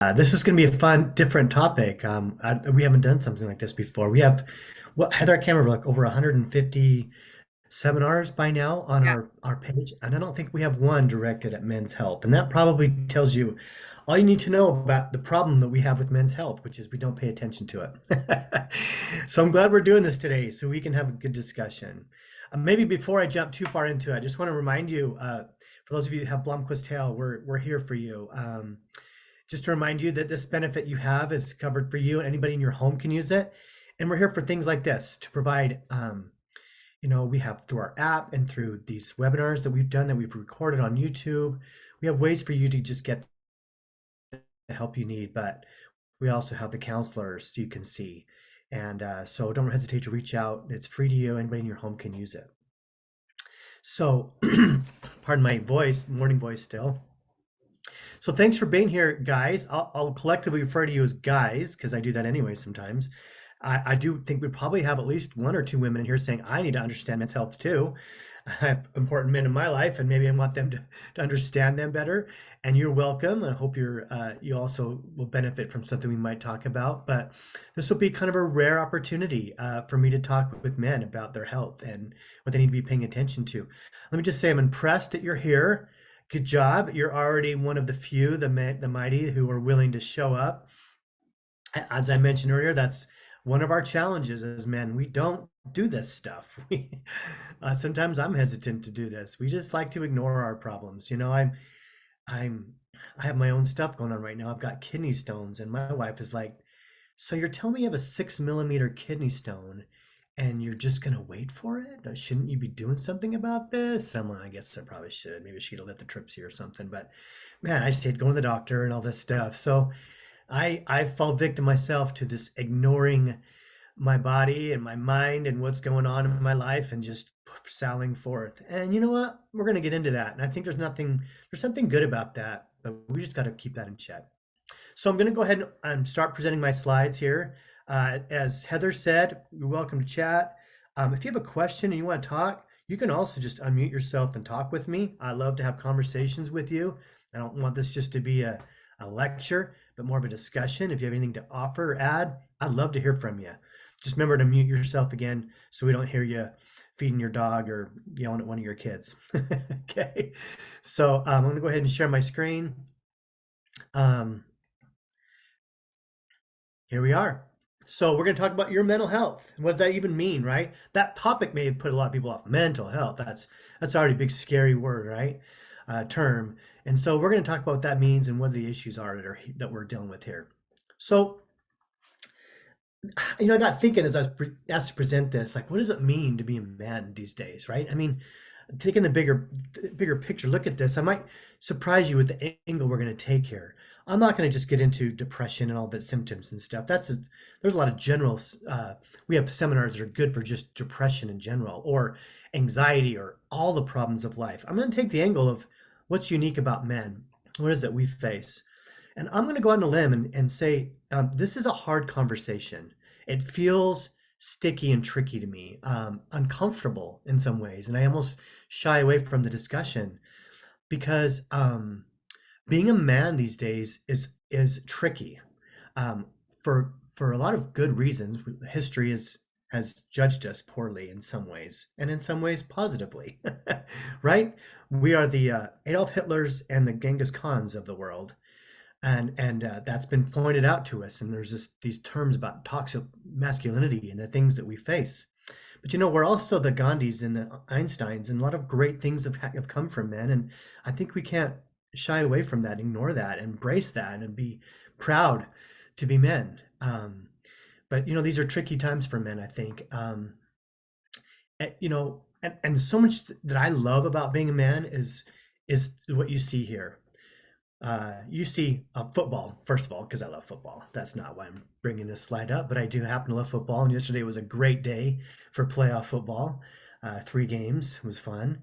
This is going to be a fun, different topic. We haven't done something like this before. We have, what, Heather, I can't remember, like over 150 seminars by now on Yeah. our page, and I don't think we have one directed at men's health. And that probably tells you all you need to know about the problem that we have with men's health, which is we don't pay attention to it. So I'm glad we're doing this today so we can have a good discussion. Maybe before I jump too far into it, I just want to remind you, for those of you who have Blomquist Tail, we're here for you. Just to remind you that this benefit you have is covered for you and anybody in your home can use it. And we're here for things like this to provide, we have through our app and through these webinars that we've done that we've recorded on YouTube. We have ways for you to just get the help you need, but we also have the counselors you can see. And so don't hesitate to reach out. It's free to you. Anybody in your home can use it. So, pardon my voice, morning voice still. So thanks for being here, guys. I'll collectively refer to you as guys because I do that anyway sometimes. I do think we probably have at least one or two women in here saying, I need to understand men's health too. I have important men in my life, and maybe I want them to understand them better. And you're welcome. I hope you also will benefit from something we might talk about. But this will be kind of a rare opportunity for me to talk with men about their health and what they need to be paying attention to. Let me just say I'm impressed that you're here. Good job. You're already one of the few, the mighty, who are willing to show up. As I mentioned earlier, that's one of our challenges as men. We don't do this stuff. Sometimes I'm hesitant to do this. We just like to ignore our problems. I'm, I have my own stuff going on right now. I've got kidney stones, and my wife is like, "So you're telling me you have a 6 millimeter kidney stone, and you're just gonna wait for it? Shouldn't you be doing something about this?" And I'm like, "I guess I probably should. Maybe she'd have let the tripsy or something." But man, I just hate going to the doctor and all this stuff. So I fall victim myself to this ignoring my body and my mind and what's going on in my life and just sallying forth. And you know what? We're going to get into that. And I think there's something good about that, but we just got to keep that in check. So I'm going to go ahead and start presenting my slides here. As Heather said, you're welcome to chat. If you have a question and you want to talk, you can also just unmute yourself and talk with me. I love to have conversations with you. I don't want this just to be a lecture, but more of a discussion. If you have anything to offer or add, I'd love to hear from you. Just remember to mute yourself again so we don't hear you feeding your dog or yelling at one of your kids. Okay, so I'm going to go ahead and share my screen. Um, Here we are. So we're going to talk about your mental health. What does that even mean, right? That topic may have put a lot of people off. Mental health. That's already a big scary word, right? Term. And so we're going to talk about what that means and what the issues are that we're dealing with here. So, I got thinking as I was asked to present this, like, what does it mean to be a man these days, right? I mean, taking the bigger picture, look at this. I might surprise you with the angle we're going to take here. I'm not going to just get into depression and all the symptoms and stuff. There's a lot of general. We have seminars that are good for just depression in general, or anxiety, or all the problems of life. I'm going to take the angle of what's unique about men. What is it we face? And I'm going to go on a limb and say this is a hard conversation. It feels sticky and tricky to me, uncomfortable in some ways, and I almost shy away from the discussion because being a man these days is tricky for a lot of good reasons. History has judged us poorly in some ways, and in some ways positively, right? We are the Adolf Hitlers and the Genghis Khans of the world, and that's been pointed out to us. And there's these terms about toxic masculinity and the things that we face. But we're also the Gandhis and the Einsteins, and a lot of great things have come from men. And I think we can't shy away from that, ignore that, embrace that, and be proud to be men. But these are tricky times for men, I think. And so much that I love about being a man is what you see here. You see football, first of all, because I love football. That's not why I'm bringing this slide up, but I do happen to love football. And yesterday was a great day for playoff football. 3 games. It was fun.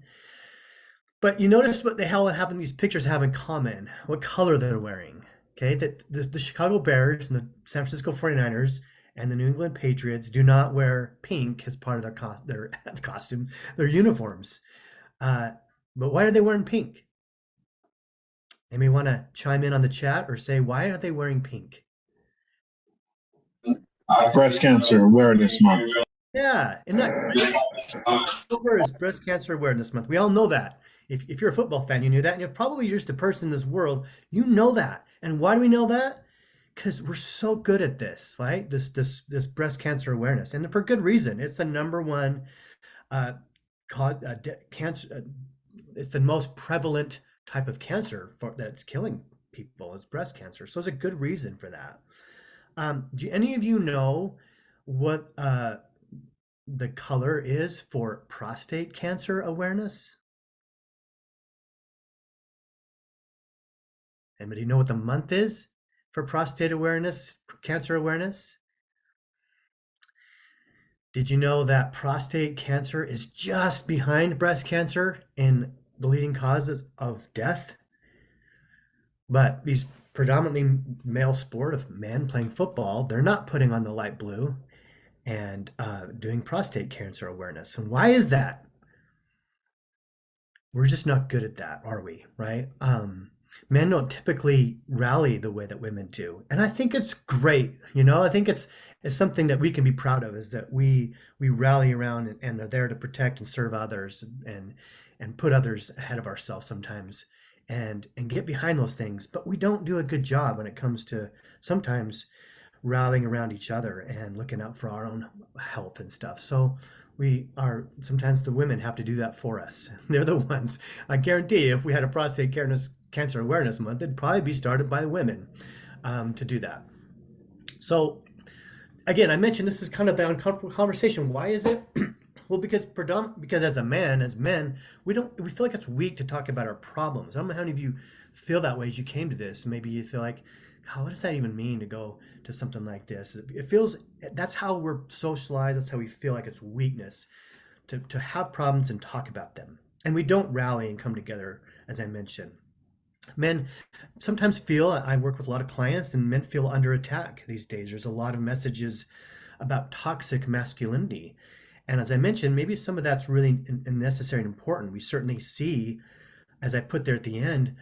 But you notice what the hell having these pictures have in common, what color they're wearing. Okay, that the Chicago Bears and the San Francisco 49ers and the New England Patriots do not wear pink as part of their costume, their uniforms. But why are they wearing pink? They may want to chime in on the chat or say, why are they wearing pink? Breast Cancer Awareness Month. Yeah, isn't that great? October is Breast Cancer Awareness Month. We all know that. If you're a football fan, you knew that. And if probably you're just a person in this world, you know that. And why do we know that? Because we're so good at this, right? This breast cancer awareness, and for good reason. It's the number one uh, cancer. It's the most prevalent type of cancer that's killing people. It's breast cancer, so it's a good reason for that. Do any of you know what the color is for prostate cancer awareness? Anybody know what the month is for prostate awareness, cancer awareness? Did you know that prostate cancer is just behind breast cancer in the leading causes of death? But these predominantly male sport of men playing football, they're not putting on the light blue and doing prostate cancer awareness. And why is that? We're just not good at that, are we? Right? Men don't typically rally the way that women do, and I think it's great. I think it's something that we can be proud of, is that we rally around and are there to protect and serve others and put others ahead of ourselves sometimes, and get behind those things. But we don't do a good job when it comes to sometimes rallying around each other and looking out for our own health and stuff. So sometimes the women have to do that for us. They're the ones. I guarantee you, if we had a prostate cancer awareness month, it'd probably be started by the women to do that. So again, I mentioned this is kind of the uncomfortable conversation. Why is it? Well, because as men, we feel like it's weak to talk about our problems. I don't know how many of you feel that way as you came to this. Maybe you feel like, oh, what does that even mean to go to something like this? It feels, that's how we're socialized. That's how we feel like it's weakness to have problems and talk about them. And we don't rally and come together, as I mentioned. Men sometimes feel, I work with a lot of clients, and men feel under attack these days. There's a lot of messages about toxic masculinity. And as I mentioned, maybe some of that's really necessary and important. We certainly see, as I put there at the end,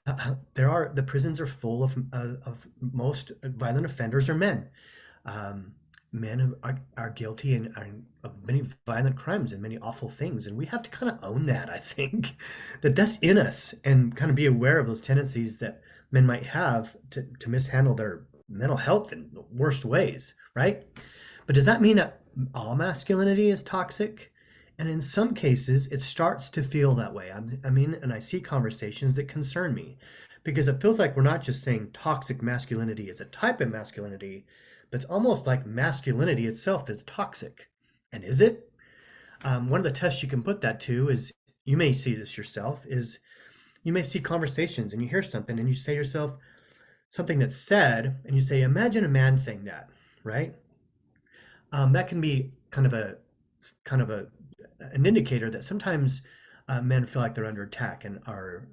the prisons are full of most violent offenders are men. Men who are guilty of many violent crimes and many awful things, and we have to kind of own that. I think that's in us, and kind of be aware of those tendencies that men might have to mishandle their mental health in the worst ways, right? But does that mean that all masculinity is toxic? And in some cases, it starts to feel that way. And I see conversations that concern me, because it feels like we're not just saying toxic masculinity is a type of masculinity, but it's almost like masculinity itself is toxic. And is it? One of the tests you can put that to is, you may see this yourself, is you may see conversations and you hear something and you say to yourself something that's said, and you say, imagine a man saying that, right? That can be kind of an indicator that sometimes men feel like they're under attack and are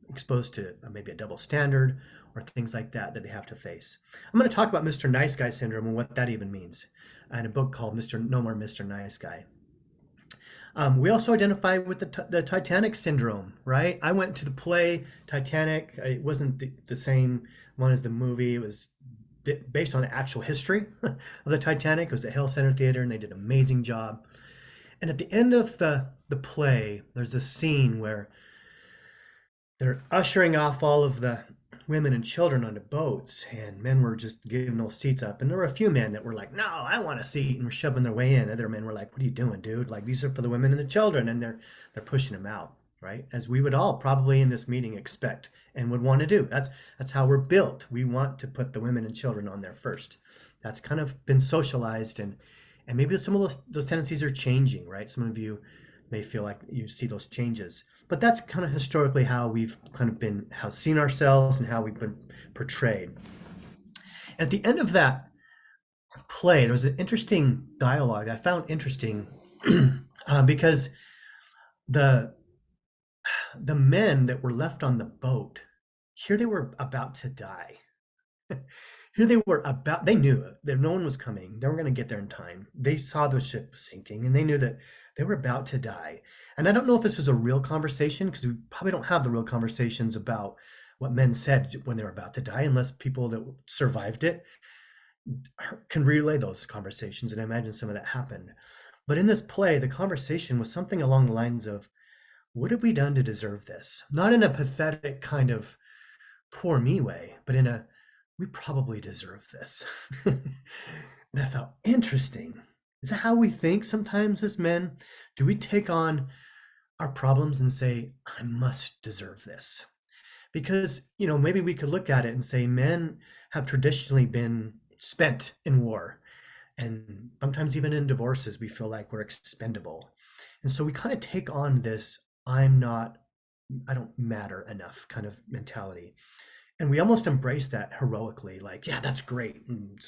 exposed to maybe a double standard or things like that they have to face. I'm going to talk about Mr. Nice Guy syndrome and what that even means in a book called No More Mr. Nice Guy. We also identify with the Titanic syndrome, right? I went to the play Titanic. It wasn't the same one as the movie. It was based on actual history of the Titanic. It was at Hill Center Theater, and they did an amazing job. And at the end of the play, there's a scene where they're ushering off all of the women and children onto boats, and men were just giving those seats up. And there were a few men that were like, no, I want a seat, and were shoving their way in. Other men were like, what are you doing, dude? Like, these are for the women and the children. And they're pushing them out, right? As we would all probably in this meeting expect and would want to do. That's how we're built. We want to put the women and children on there first. That's kind of been socialized, and maybe some of those tendencies are changing, right? Some of you may feel like you see those changes, but that's kind of historically how we've kind of seen ourselves and how we've been portrayed. And at the end of that play, there was an interesting dialogue that I found interesting because the men that were left on the boat, here they were about to die. Here they knew that no one was coming. They were going to get there in time. They saw the ship sinking, and they knew that they were about to die. And I don't know if this was a real conversation, because we probably don't have the real conversations about what men said when they were about to die, unless people that survived it can relay those conversations. And I imagine some of that happened. But in this play, the conversation was something along the lines of, what have we done to deserve this? Not in a pathetic kind of poor me way, but in a, we probably deserve this. And I thought, interesting. Is that how we think sometimes as men? Do we take on our problems and say, I must deserve this? Because, maybe we could look at it and say men have traditionally been spent in war. And sometimes even in divorces, we feel like we're expendable. And so we kind of take on this, I don't matter enough kind of mentality. And we almost embrace that heroically, like, yeah, that's great. And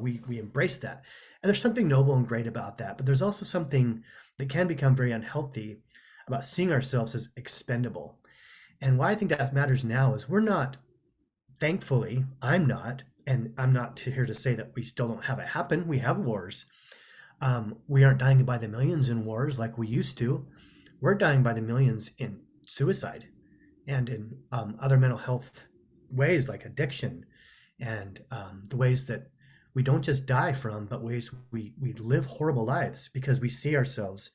we embrace that. And there's something noble and great about that. But there's also something that can become very unhealthy about seeing ourselves as expendable. And why I think that matters now is we're not, thankfully, I'm not, and I'm not here to say that we still don't have it happen. We have wars. We aren't dying by the millions in wars like we used to. We're dying by the millions in suicide and in other mental health ways like addiction and the ways that we don't just die from, but ways we live horrible lives because we see ourselves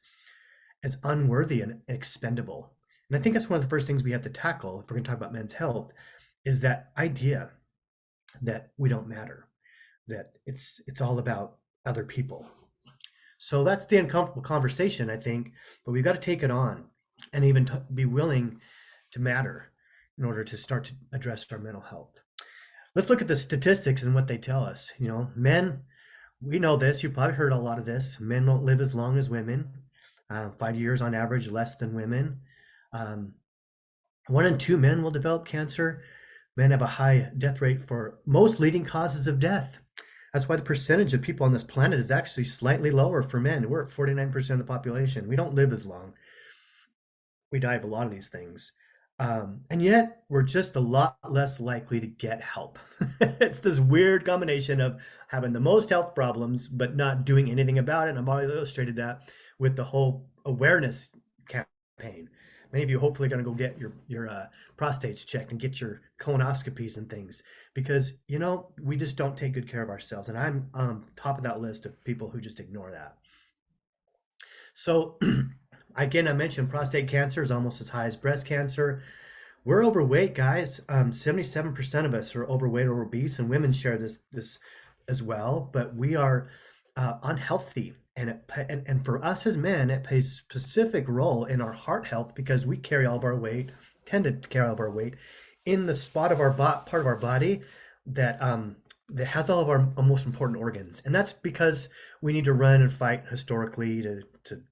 as unworthy and expendable. And I think that's one of the first things we have to tackle if we're going to talk about men's health is that idea that we don't matter, that it's all about other people. So that's the uncomfortable conversation, I think, but we've got to take it on and even be willing to matter in order to start to address our mental health. Let's look at the statistics and what they tell us. Men, we know this, you probably heard a lot of this. Men don't live as long as women, 5 years on average less than women. 1 in 2 men will develop cancer. Men have a high death rate for most leading causes of death. That's why the percentage of people on this planet is actually slightly lower for men. We're at 49% of the population. We don't live as long. We die of a lot of these things. And yet we're just a lot less likely to get help. It's this weird combination of having the most health problems, but not doing anything about it. And I've already illustrated that with the whole awareness campaign. Many of you hopefully are going to go get your prostates checked and get your colonoscopies and things because, we just don't take good care of ourselves. And I'm on top of that list of people who just ignore that. So again, I mentioned prostate cancer is almost as high as breast cancer. We're overweight, guys. 77% of us are overweight or obese, and women share this as well. But we are unhealthy, and for us as men, it plays a specific role in our heart health because we carry all of our weight, tend to carry all of our weight in the spot of our part of our body that has all of our most important organs, and that's because we need to run and fight historically to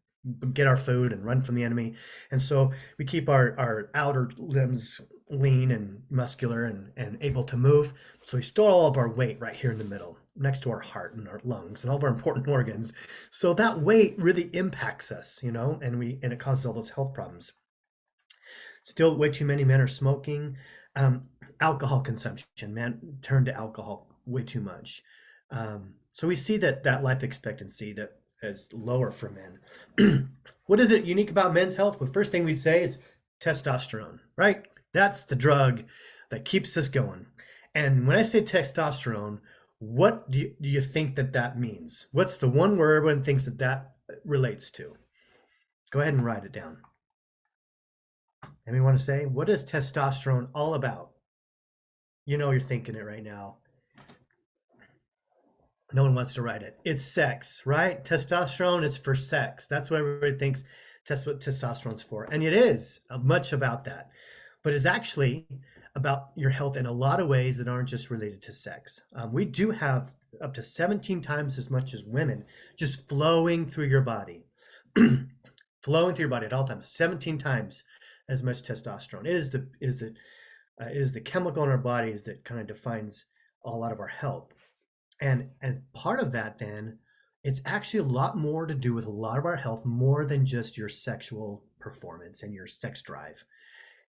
get our food and run from the enemy. And so we keep our outer limbs lean and muscular and able to move. So we store all of our weight right here in the middle, next to our heart and our lungs and all of our important organs. So that weight really impacts us, and it causes all those health problems. Still, way too many men are smoking. Alcohol consumption, men turn to alcohol way too much. So we see that life expectancy that is lower for men. What is it unique about men's health? Well, first thing we'd say is testosterone, right? That's the drug that keeps us going. And when I say testosterone, what do you think that means? What's the one word everyone thinks that relates to? Go ahead and write it down. Anyone want to say, what is testosterone all about? You're thinking it right now. No one wants to write it. It's sex, right? Testosterone is for sex. That's what everybody thinks that's what testosterone's for. And it is much about that. But it's actually about your health in a lot of ways that aren't just related to sex. We do have up to 17 times as much as women just flowing through your body. Flowing through your body at all times, 17 times as much testosterone. It is the chemical in our bodies that kind of defines a lot of our health. And as part of that, then, it's actually a lot more to do with a lot of our health, more than just your sexual performance and your sex drive.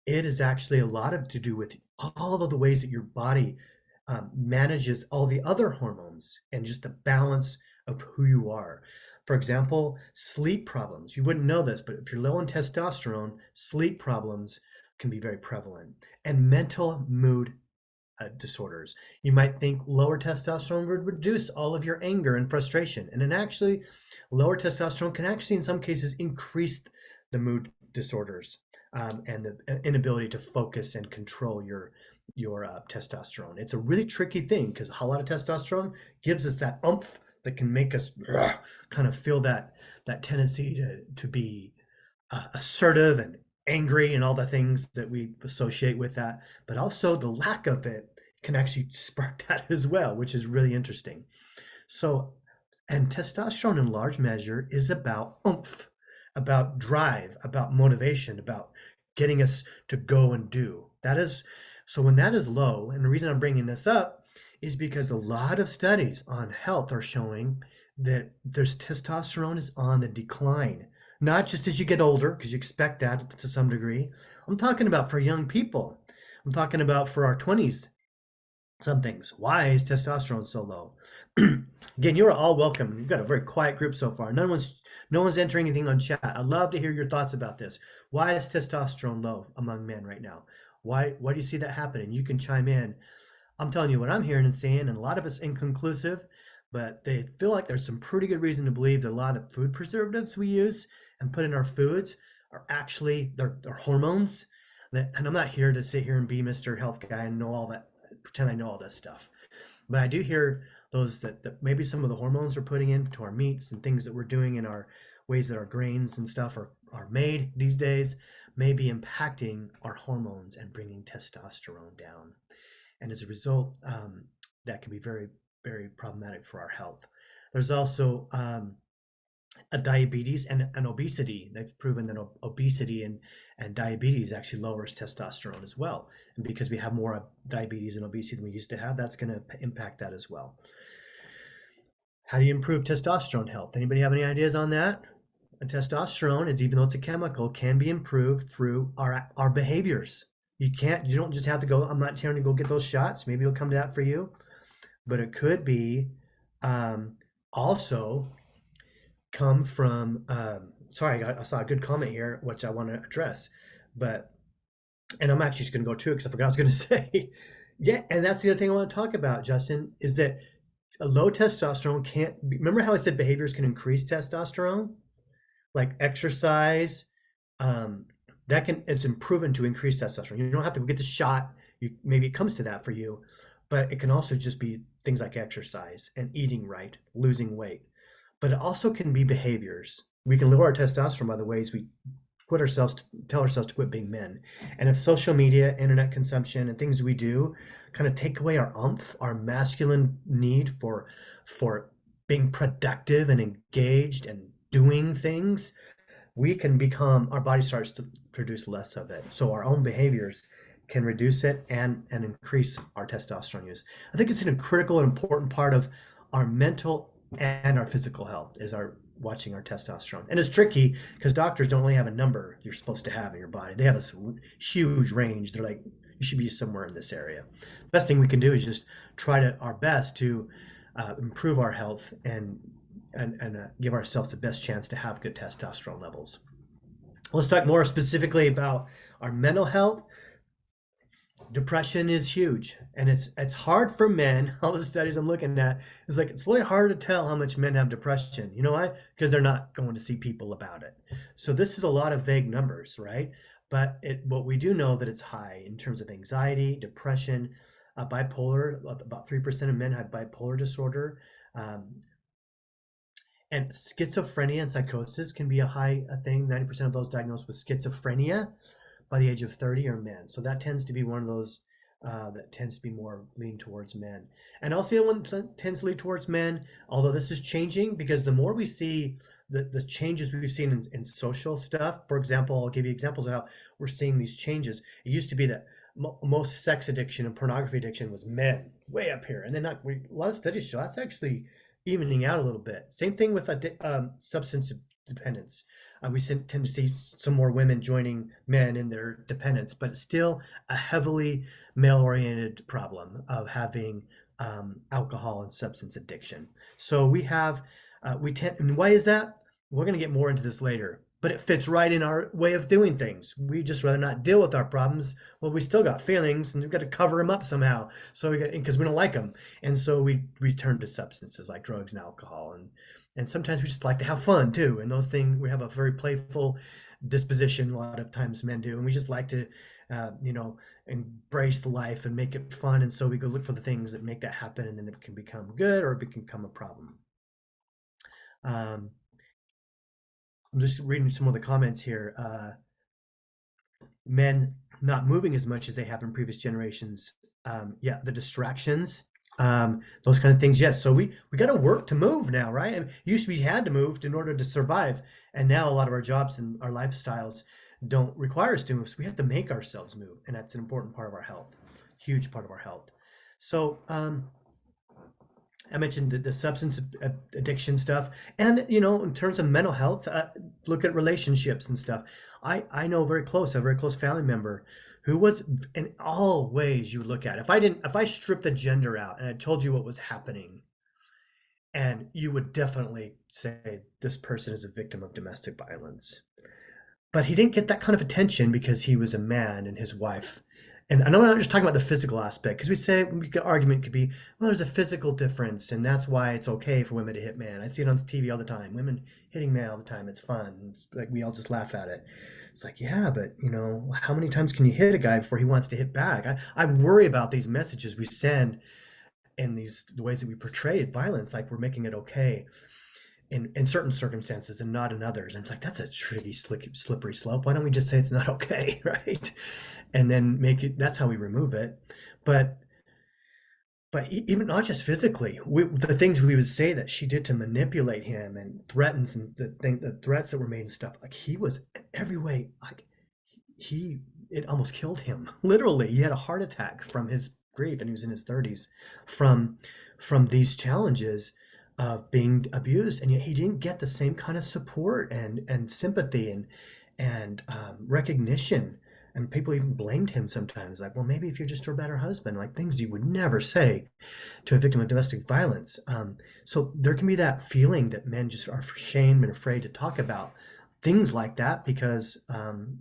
It is actually a lot to do with all of the ways that your body manages all the other hormones and just the balance of who you are. For example, sleep problems. You wouldn't know this, but if you're low in testosterone, sleep problems can be very prevalent. and mental mood disorders. You might think lower testosterone would reduce all of your anger and frustration, and then actually, lower testosterone can actually, in some cases, increase the mood disorders and the inability to focus and control your testosterone. It's a really tricky thing because a lot of testosterone gives us that oomph that can make us kind of feel that tendency to be assertive and angry and all the things that we associate with that, but also the lack of it can actually spark that as well, which is really interesting. So, and testosterone in large measure is about oomph, about drive, about motivation, about getting us to go and do. That is, so when that is low, and the reason I'm bringing this up is because a lot of studies on health are showing that there's testosterone is on the decline. Not just as you get older, because you expect that to some degree. I'm talking about for young people. I'm talking about for our 20s somethings. Why is testosterone so low? Again, you're all welcome. You've got a very quiet group so far. No one's entering anything on chat. I'd love to hear your thoughts about this. Why is testosterone low among men right now? Why do you see that happening? You can chime in. I'm telling you what I'm hearing and seeing, and a lot of it's inconclusive, but they feel like there's some pretty good reason to believe that a lot of the food preservatives we use and put in our foods are actually they're hormones. And I'm not here to sit here and be Mr. Health Guy and know all that, pretend I know all this stuff. But I do hear those that maybe some of the hormones we're putting into our meats and things that we're doing in our ways that our grains and stuff are made these days may be impacting our hormones and bringing testosterone down. And as a result, that can be very, very problematic for our health. There's also a diabetes and obesity. They've proven that obesity and diabetes actually lowers testosterone as well. And because we have more diabetes and obesity than we used to have, that's going to impact that as well. How do you improve testosterone health? Anybody have any ideas on that? And testosterone is, even though it's a chemical, can be improved through our behaviors. You don't just have to go, I'm not telling you to go get those shots. Maybe it'll come to that for you. But it could be also come from, sorry, I saw a good comment here, which I want to address. And I'm actually just going to go to it because I forgot what I was going to say. Yeah, and that's the other thing I want to talk about, Justin, is that a low testosterone remember how I said behaviors can increase testosterone? Like exercise, it's proven to increase testosterone. You don't have to go get the shot. Maybe it comes to that for you, but it can also just be things like exercise and eating right, losing weight. But it also can be behaviors. We can lower our testosterone by the ways we tell ourselves to quit being men. And if social media, internet consumption, and things we do kind of take away our oomph, our masculine need for being productive and engaged and doing things, our body starts to produce less of it. So our own behaviors can reduce it and increase our testosterone use. I think it's a critical and important part of our mental and our physical health is watching our testosterone. And it's tricky because doctors don't only have a number you're supposed to have in your body. They have this huge range. They're like, you should be somewhere in this area. The best thing we can do is just try our best to improve our health and give ourselves the best chance to have good testosterone levels. Let's talk more specifically about our mental health. Depression is huge, and it's hard for men. All the studies I'm looking at is like it's really hard to tell how much men have depression. You know why? Because they're not going to see people about it. So this is a lot of vague numbers, right? But what we do know that it's high in terms of anxiety, depression, bipolar. About 3% of men have bipolar disorder, and schizophrenia and psychosis can be a thing. 90% of those diagnosed with schizophrenia by the age of 30 are men. So that tends to be one of those that tends to be more lean towards men. And also the other one that tends to lean towards men, although this is changing because the more we see the changes we've seen in social stuff. For example, I'll give you examples of how we're seeing these changes. It used to be that most sex addiction and pornography addiction was men, way up here. And then a lot of studies show that's actually evening out a little bit. Same thing with substance dependence. We tend to see some more women joining men in their dependence, but it's still a heavily male-oriented problem of having alcohol and substance addiction. So and why is that? We're going to get more into this later. but it fits right in our way of doing things. We just rather not deal with our problems. Well, we still got feelings, and we've got to cover them up somehow. So because we don't like them, and so we turn to substances like drugs and alcohol, and sometimes we just like to have fun too. And those things, we have a very playful disposition. A lot of times men do, and we just like to, embrace life and make it fun. And so we go look for the things that make that happen, and then it can become good or it can become a problem. I'm just reading some of the comments here. Men not moving as much as they have in previous generations. Yeah, the distractions, those kind of things. Yes, so we got to work to move now, right? And used to be had to move in order to survive, and now a lot of our jobs and our lifestyles don't require us to move, so we have to make ourselves move, and that's an important part of our health, huge part of our health. So I mentioned the substance addiction stuff, and in terms of mental health, look at relationships and stuff. I know a very close family member who was, in all ways you would look at. If I stripped the gender out and I told you what was happening, and you would definitely say this person is a victim of domestic violence. But he didn't get that kind of attention because he was a man and his wife. And I know I'm not just talking about the physical aspect, because we say argument could be, well, there's a physical difference, and that's why it's okay for women to hit men. I see it on TV all the time. Women hitting men all the time. It's fun. It's like we all just laugh at it. It's like, yeah, but how many times can you hit a guy before he wants to hit back? I worry about these messages we send and the ways that we portray violence, like we're making it okay in certain circumstances and not in others. And it's like, that's a tricky, slippery slope. Why don't we just say it's not okay, right? And then that's how we remove it. But even not just physically, the things we would say that she did to manipulate him and threatens, and the threats that were made and stuff, like he was in every way, like it almost killed him. Literally, he had a heart attack from his grief, and he was in his 30s from these challenges of being abused, and yet he didn't get the same kind of support and sympathy and recognition. And people even blamed him sometimes, like, well, maybe if you're just a better husband, like things you would never say to a victim of domestic violence. So there can be that feeling that men just are ashamed and afraid to talk about things like that because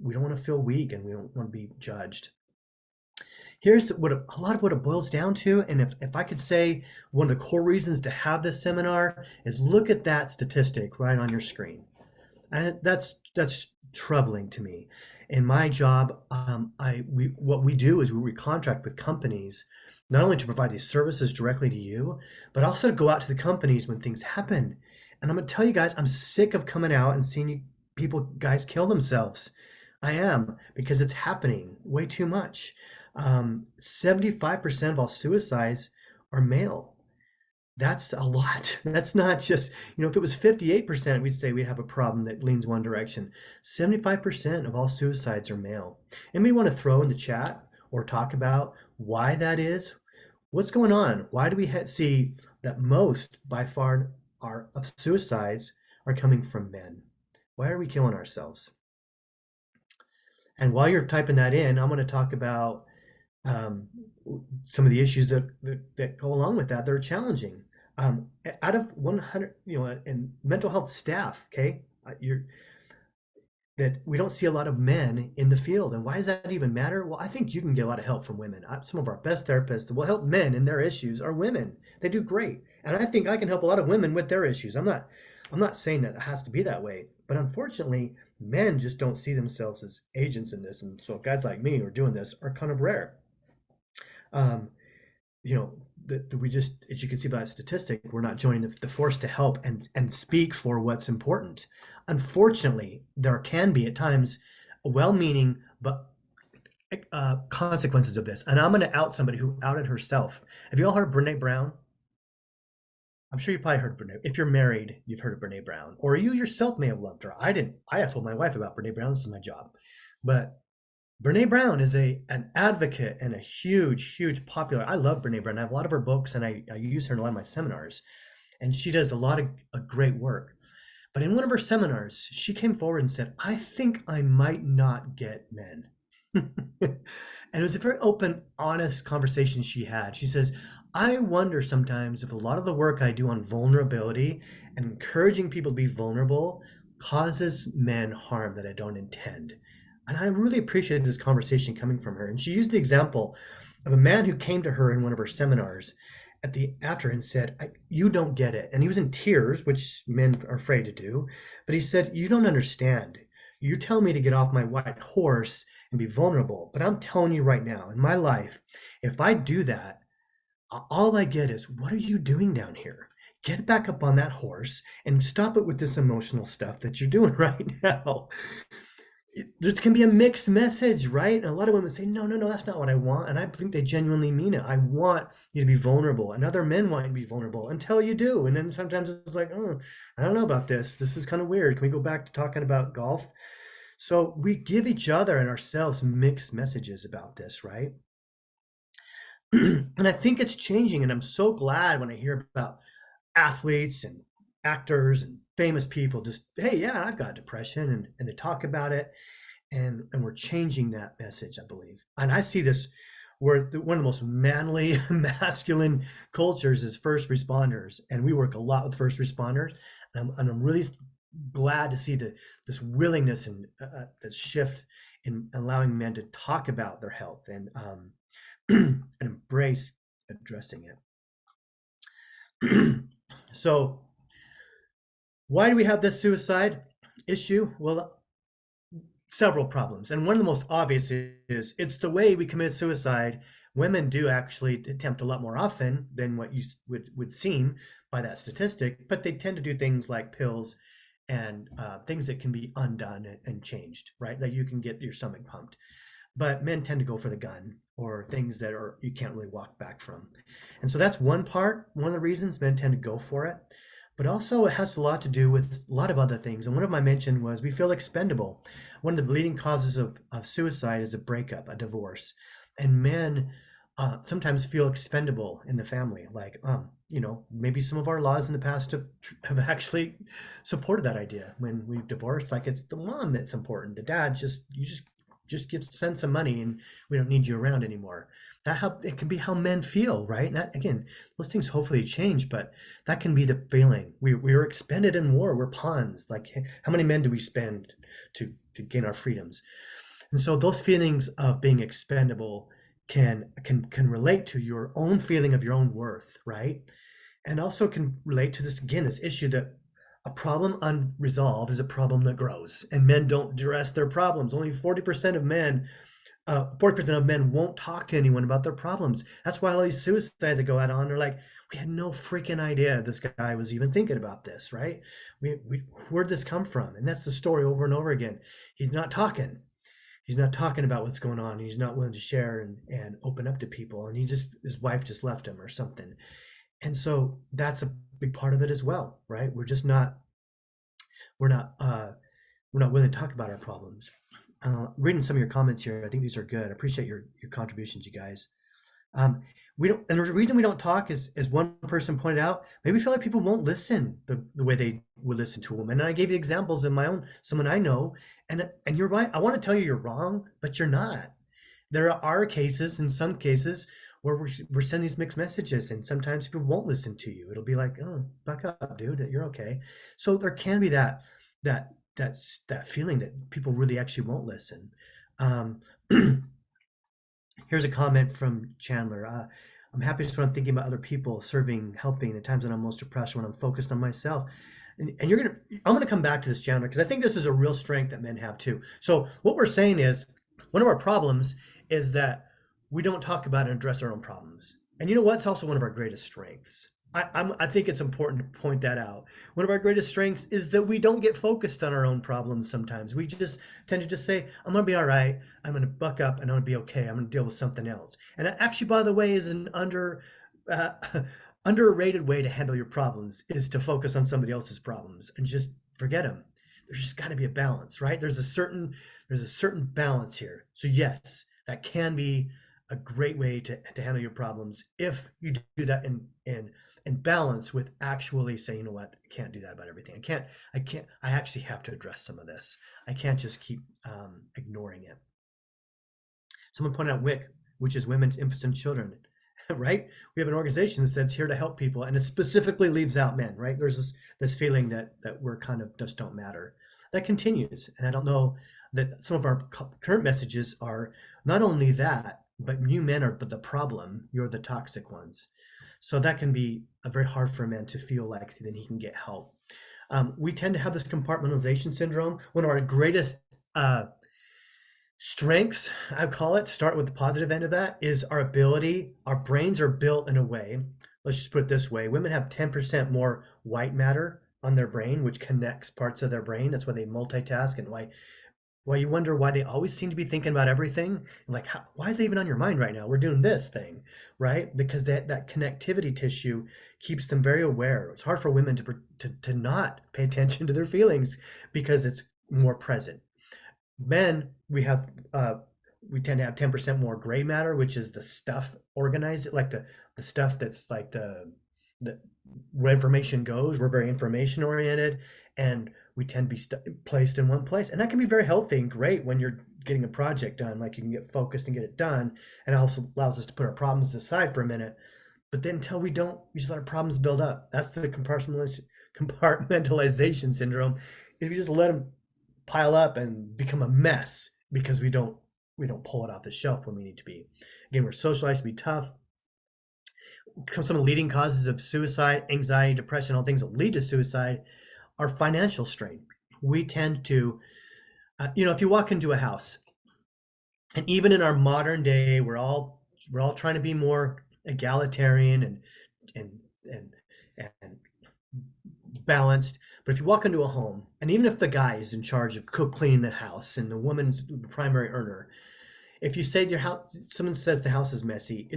we don't want to feel weak and we don't want to be judged. Here's a lot of what it boils down to. And if I could say one of the core reasons to have this seminar is look at that statistic right on your screen. And that's troubling to me. In my job, what we do is we contract with companies, not only to provide these services directly to you, but also to go out to the companies when things happen. And I'm going to tell you guys, I'm sick of coming out and seeing guys kill themselves. I am, because it's happening way too much. 75% of all suicides are male. That's a lot. That's not just, if it was 58%, we'd say we'd have a problem that leans one direction. 75% of all suicides are male. And we want to throw in the chat or talk about why that is. What's going on? Why do we see that most, by far, of suicides are coming from men? Why are we killing ourselves? And while you're typing that in, I'm going to talk about some of the issues that go along with that. They're challenging. Out of 100, and mental health staff, okay, that we don't see a lot of men in the field. And why does that even matter? Well, I think you can get a lot of help from women. Some of our best therapists that will help men in their issues are women. They do great. And I think I can help a lot of women with their issues. I'm not saying that it has to be that way, but unfortunately, men just don't see themselves as agents in this. And so guys like me who are doing this are kind of rare. We just, as you can see by the statistic, we're not joining the force to help and speak for what's important. Unfortunately, there can be at times well-meaning but consequences of this. And I'm going to out somebody who outed herself. Have you all heard Brene Brown? I'm sure you probably heard Brene. If you're married, you've heard of Brene Brown, or you yourself may have loved her. I didn't. I have told my wife about Brene Brown. This is my job, but Brene Brown is an advocate and a huge popular. I love Brene Brown. I have a lot of her books, and I use her in a lot of my seminars, and she does a lot of great work. But in one of her seminars, she came forward and said, "I think I might not get men." And it was a very open, honest conversation she had. She says, "I wonder sometimes if a lot of the work I do on vulnerability and encouraging people to be vulnerable causes men harm that I don't intend. And I really appreciated this conversation coming from her. And she used the example of a man who came to her in one of her seminars after and said, "You don't get it." And he was in tears, which men are afraid to do. But he said, "You don't understand. You tell me to get off my white horse and be vulnerable. But I'm telling you right now, in my life, if I do that, all I get is, what are you doing down here? Get back up on that horse and stop it with this emotional stuff that you're doing right now." There can be a mixed message, right? And a lot of women say, no, no, no, that's not what I want. And I think they genuinely mean it. I want you to be vulnerable. And other men want you to be vulnerable until you do. And then sometimes it's like, oh, I don't know about this. This is kind of weird. Can we go back to talking about golf? So we give each other and ourselves mixed messages about this, right? And I think it's changing. And I'm so glad when I hear about athletes and actors and famous people just, hey, yeah, I've got depression, and they talk about it, and we're changing that message, I believe. And I see this where one of the most manly, masculine cultures is first responders, and we work a lot with first responders, and I'm really glad to see this willingness and this shift in allowing men to talk about their health and and embrace addressing it. So why do we have this suicide issue? Well, several problems. And one of the most obvious is it's the way we commit suicide. Women do actually attempt a lot more often than what you would seem by that statistic, but they tend to do things like pills and things that can be undone and changed, right? That you can get your stomach pumped. But men tend to go for the gun or things that you can't really walk back from. And so that's one of the reasons men tend to go for it. But also it has a lot to do with a lot of other things. And one of my mentioned was we feel expendable. One of the leading causes of suicide is a breakup, a divorce. And men sometimes feel expendable in the family. Like, maybe some of our laws in the past have actually supported that idea. When we divorce, like it's the mom that's important. The dad just send some money and we don't need you around anymore. It can be how men feel, right? And that, again, those things hopefully change, but that can be the feeling. We are expended in war. We're pawns. Like, how many men do we spend to gain our freedoms? And so those feelings of being expendable can relate to your own feeling of your own worth, right? And also can relate to this issue that a problem unresolved is a problem that grows, and men don't address their problems. Only 40% of men 40% of men won't talk to anyone about their problems. That's why all these suicides that go out on are like, we had no freaking idea this guy was even thinking about this, right? Where'd this come from? And that's the story over and over again. He's not talking. He's not talking about what's going on. He's not willing to share and open up to people. And his wife just left him or something. And so that's a big part of it as well, right? We're not willing to talk about our problems. Reading some of your comments here, I think these are good. I appreciate your contributions, you guys. And the reason we don't talk is, as one person pointed out, maybe we feel like people won't listen the way they would listen to a woman. And I gave you examples in someone I know, and you're right. I want to tell you you're wrong, but you're not. There are cases, in some cases, where we're sending these mixed messages, and sometimes people won't listen to you. It'll be like, oh, back up, dude, you're okay. So there can be that feeling that people really actually won't listen. Here's a comment from Chandler. I'm happiest when I'm thinking about other people, serving, helping, the times when I'm most depressed, when I'm focused on myself. And I'm gonna come back to this, Chandler, because I think this is a real strength that men have too. So what we're saying is, one of our problems is that we don't talk about and address our own problems. And you know what? It's also one of our greatest strengths. I think it's important to point that out. One of our greatest strengths is that we don't get focused on our own problems sometimes. We just tend to just say, I'm going to be all right. I'm going to buck up and I'm going to be okay. I'm going to deal with something else. And that actually, by the way, is an underrated way to handle your problems, is to focus on somebody else's problems and just forget them. There's just got to be a balance, right? There's a certain balance here. So yes, that can be a great way to handle your problems if you do that in balance with actually saying, you know what, I can't do that about everything. I actually have to address some of this. I can't just keep ignoring it. Someone pointed out WIC, which is Women's Infants and Children, right? We have an organization that says here to help people, and it specifically leaves out men, right? There's this feeling that we're kind of just don't matter. that continues. And I don't know that some of our current messages are not only that, but you men are the problem. You're the toxic ones. So that can be very hard for a man to feel like then he can get help. We tend to have this compartmentalization syndrome. One of our greatest strengths, I call it, start with the positive end of that, is our ability. Our brains are built in a way, let's just put it this way, women have 10% more white matter on their brain, which connects parts of their brain. That's why they multitask, and why you wonder why they always seem to be thinking about everything. Like, why is it even on your mind right now? We're doing this thing, right? Because that connectivity tissue keeps them very aware. It's hard for women to not pay attention to their feelings because it's more present. Men, we tend to have 10% more gray matter, which is the stuff organized, like the stuff that's like the where information goes. We're very information oriented, and we tend to be placed in one place, and that can be very healthy and great when you're getting a project done. Like, you can get focused and get it done, and it also allows us to put our problems aside for a minute. But then until we don't, we just let our problems build up. That's the compartmentalization syndrome. If you just let them pile up and become a mess because we don't pull it off the shelf when we need to be. Again, we're socialized to be tough. Some of the leading causes of suicide, anxiety, depression, all things that lead to suicide are financial strain. We tend to, if you walk into a house, and even in our modern day, we're all trying to be more egalitarian and balanced. But if you walk into a home, and even if the guy is in charge of cleaning the house and the woman's the primary earner, if you say your house, someone says the house is messy,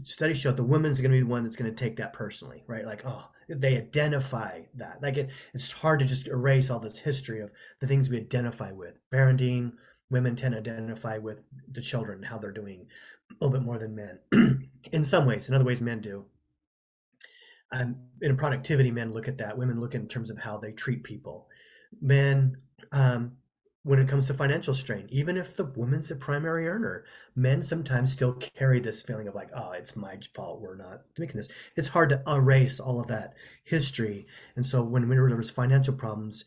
studies show the woman's going to be the one that's going to take that personally, right? Like, oh, they identify that. Like, it's hard to just erase all this history of the things we identify with. Parenting, women tend to identify with the children and how they're doing a little bit more than men. In some ways, in other ways, men do. In productivity, men look at that. Women look in terms of how they treat people. Men, when it comes to financial strain, even if the woman's the primary earner, men sometimes still carry this feeling of like, oh, it's my fault, we're not making this. It's hard to erase all of that history. And so when there was financial problems,